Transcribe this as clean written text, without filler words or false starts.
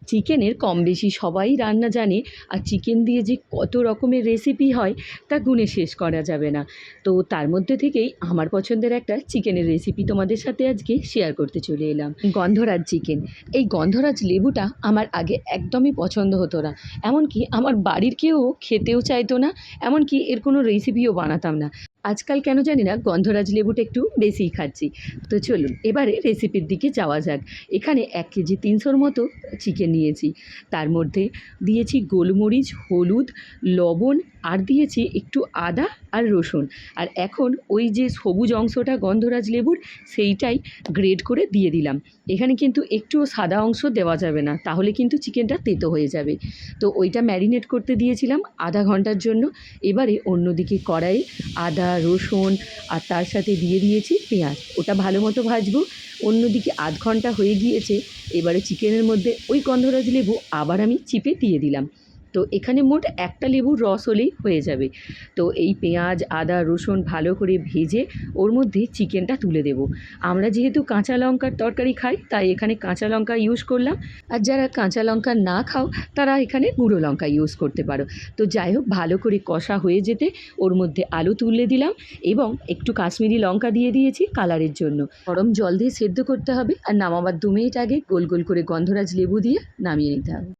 চিকেনের কম বেশি সবাই রান্না জানে, আর চিকেন দিয়ে যে কত রকমের রেসিপি হয় তা গুণে শেষ করা যাবে না। তো তার মধ্যে থেকেই আমার পছন্দের একটা চিকেনের রেসিপি তোমাদের সাথে আজকে শেয়ার করতে চলে এলাম। গন্ধরাজ চিকেন। এই গন্ধরাজ লেবুটা আমার আগে একদমই পছন্দ হতো না, এমনকি আমার বাড়ির কেউ খেতেও চাইতো না, এমনকি এর কোনো রেসিপিও বানাতাম না। আজকাল কেন জানি না গন্ধরাজ লেবুটা একটু বেশিই খাচ্ছি। তো চলুন এবারে রেসিপির দিকে যাওয়া যাক। এখানে 1 কেজি 300-র মতো চিকেন নিয়েছি। তার মধ্যে দিয়েছি গোলমরিচ, হলুদ, লবণ, আর দিয়েছি একটু আদা আর রসুন। আর এখন ওই যে সবুজ অংশটা গন্ধরাজ লেবুর, সেইটাই গ্রেড করে দিয়ে দিলাম। এখানে কিন্তু একটুও সাদা অংশ দেওয়া যাবে না, তাহলে কিন্তু চিকেনটা তেতো হয়ে যাবে। তো ওইটা ম্যারিনেট করতে দিয়েছিলাম আধা ঘন্টার জন্য। এবারে অন্যদিকে কড়াইয়ে আদা, রসুন আর তার সাথে দিয়ে দিয়েছি পেঁয়াজ, ওটা ভালো মতো ভাজবো। অন্যদিকে আধ ঘন্টা হয়ে গিয়েছে। এবারে চিকেনের মধ্যে ওই গন্ধরাজ লেবু আবার আমি চিপে দিয়ে দিলাম। তো এখানে মোট একটা লেবুর রস হলেই হয়ে যাবে। তো এই পেঁয়াজ, আদা, রসুন ভালো করে ভেজে ওর মধ্যে চিকেনটা তুলে দেব। আমরা যেহেতু কাঁচা লঙ্কার তরকারি খাই, তাই এখানে কাঁচা লঙ্কা ইউজ করলাম। আর যারা কাঁচা লঙ্কা না খাও তারা এখানে গুঁড়ো লঙ্কা ইউজ করতে পারো। তো যাই হোক, ভালো করে কষা হয়ে যেতে ওর মধ্যে আলু তুলে দিলাম এবং একটু কাশ্মীরি লঙ্কা দিয়ে দিয়েছি কালারের জন্য। গরম জল দিয়ে সেদ্ধ করতে হবে, আর নামাবার 2 মিনিট আগে গোল গোল করে গন্ধরাজ লেবু দিয়ে নামিয়ে নিতে হবে।